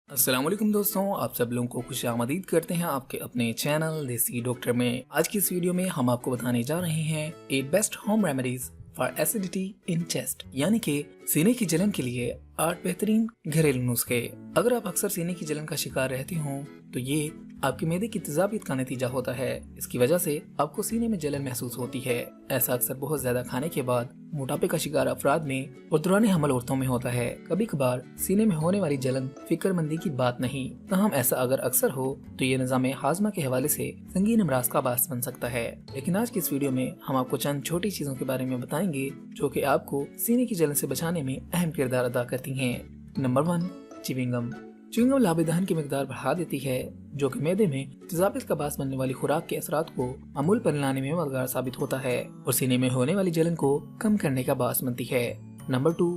अस्सलाम वालेकुम दोस्तों, आप सब लोगों को खुशामदीद करते हैं आपके अपने चैनल देसी डॉक्टर में। आज की इस वीडियो में हम आपको बताने जा रहे हैं ए best home remedies for acidity in chest, यानी कि सीने की जलन के लिए 8 बेहतरीन घरेलू नुस्खे। अगर आप अक्सर सीने की जलन का शिकार रहते हो तो ये आपके मैदे की तेजाबियत का नतीजा होता है। इसकी वजह से आपको सीने में जलन महसूस होती है। ऐसा अक्सर बहुत ज्यादा खाने के बाद मोटापे का शिकार अफराद में और दौरान हमल औरतों में होता है। कभी कभार सीने में होने वाली जलन फिक्रमंदी की बात नहीं, ताहम ऐसा अगर अक्सर हो तो ये निज़ाम हाजमा के हवाले से संगीन अमराज का बास बन सकता है। लेकिन आज की इस वीडियो में हम आपको चंद छोटी चीजों के बारे में बताएंगे जो कि आपको सीने की जलन से बचाने में अहम किरदार अदा करती हैं। Number 1, chewing gum. च्युइंगम लाभ दहन की मिकदार बढ़ा देती है, जो कि मैदे में तेजाबियत का बास बनने वाली खुराक के असरात को मामूल पर लाने में मददगार साबित होता है और सीने में होने वाली जलन को कम करने का बास बनती है। नंबर 2,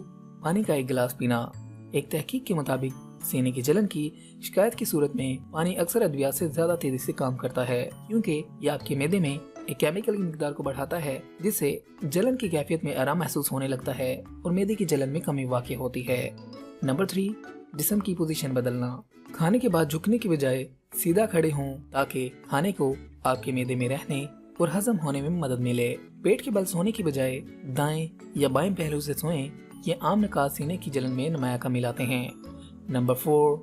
पानी का एक गिलास पीना। एक तहकीक के मुताबिक सीने की जलन की शिकायत की सूरत में पानी अक्सर अद्वियात से ज्यादा तेजी से काम करता है, क्योंकि ये आपके मैदे में एक केमिकल की मिकदार को बढ़ाता है, जिससे जलन की कैफियत में आराम महसूस होने लगता है और मैदे की जलन में कमी वाक़ई होती है। नंबर 3, जिस्म की पोजीशन बदलना। खाने के बाद झुकने की बजाय सीधा खड़े हों ताकि खाने को आपके मैदे में रहने और हजम होने में मदद मिले। पेट के बल सोने की बजाय दाएं या बाएं पहलू से सोएं। ये आम निकात सीने की जलन में नुमाया कमी लाते हैं। नंबर 4,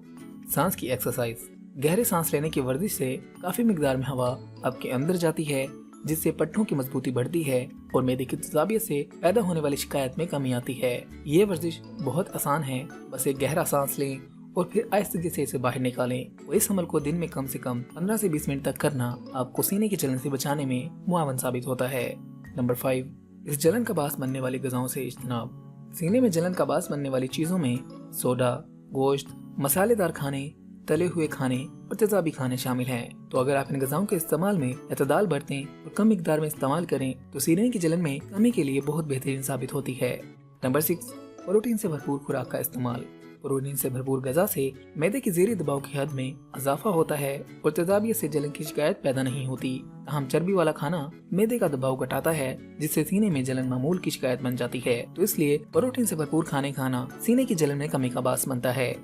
सांस की एक्सरसाइज। गहरे सांस लेने की वर्जिश से काफी मिकदार में हवा आपके अंदर जाती है, जिससे पट्टों की मजबूती बढ़ती है और मैदे की तेजाबियत से पैदा होने वाली शिकायत में कमी आती है। ये वर्जिश बहुत आसान है, बस एक गहरा सांस लें और फिर आहिस्ते से इसे बाहर निकालें। और इस अमल को दिन में कम से कम 15 से 20 मिनट तक करना आपको सीने की जलन से बचाने में मुआवन साबित होता है। नंबर 5, इस जलन का बास बनने वाली ग़िज़ाओं से इज्तनाब। सीने में जलन का बास बनने वाली चीजों में सोडा, गोश्त, मसालेदार खाने, तले हुए खाने और तेजाबी खाने शामिल हैं। तो अगर आप इन ग़िज़ाओं के इस्तेमाल में एतदाल बरतें और कम मिकदार में इस्तेमाल करें तो सीने की जलन में कमी के लिए बहुत बेहतरीन साबित होती है। नंबर 6, प्रोटीन से भरपूर खुराक का इस्तेमाल। प्रोटीन से भरपूर ग़िज़ा से मैदे की ज़ेरी दबाव की हद में इजाफा होता है और तेजाबियत से जलन की शिकायत पैदा नहीं होती। हम चर्बी वाला खाना मैदे का दबाव घटाता है, जिससे सीने में जलन मामूल की शिकायत बन जाती है। तो इसलिए प्रोटीन से भरपूर खाने खाना सीने की जलन में कमी का बास बनता है।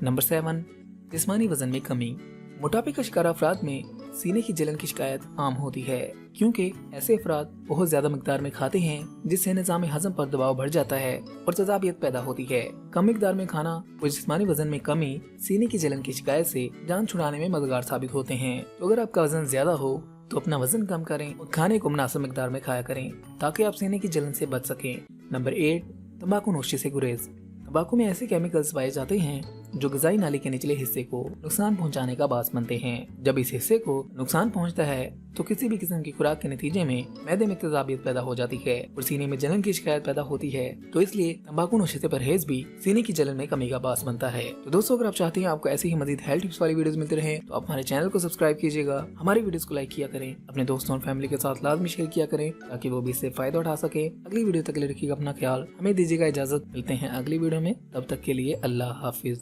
नंबर 7, जिस्मानी वजन में कमी। मोटापे का शिकार अफराद में सीने की जलन की शिकायत आम होती है, क्योंकि ऐसे अफराद बहुत ज्यादा मिकदार में खाते हैं, जिससे निज़ाम हजम पर दबाव बढ़ जाता है और तेजाबियत पैदा होती है। कम मिकदार में खाना और जिस्मानी वजन में कमी सीने की जलन की शिकायत से जान छुड़ाने में मददगार साबित होते हैं। तो अगर आपका वजन ज्यादा हो तो अपना वजन कम करें और खाने को मुनासिब मिकदार में खाया करें, ताकि आप सीने की जलन से बच सकें। नंबर 8, तंबाकू नोशी से गुरेज। तंबाकू में ऐसे केमिकल्स पाए जाते हैं जो ग़िज़ाई नाली के निचले हिस्से को नुकसान पहुंचाने का बास बनते हैं। जब इस हिस्से को नुकसान पहुंचता है तो किसी भी किस्म की खुराक के नतीजे में मैदे में तेजाबियत पैदा हो जाती है और सीने में जलन की शिकायत पैदा होती है। तो इसलिए तंबाकू नोशी से परहेज भी सीने की जलन में कमी का बास बनता है। तो दोस्तों, अगर आप चाहते हैं आपको ऐसी ही मजीद हेल्थ टिप्स वाली वीडियोस मिलते रहे तो आप हमारे चैनल को सब्सक्राइब कीजिएगा, हमारी वीडियोस को लाइक किया करें, अपने दोस्तों और फैमिली के साथ लाजमी शेयर किया करें ताकि वो भी इससे फायदा उठा सके। अगली वीडियो तक के लिए रखिएगा अपना ख्याल, हमें दीजिएगा इजाजत। मिलते हैं अगली वीडियो में, तब तक के लिए अल्लाह हाफिज।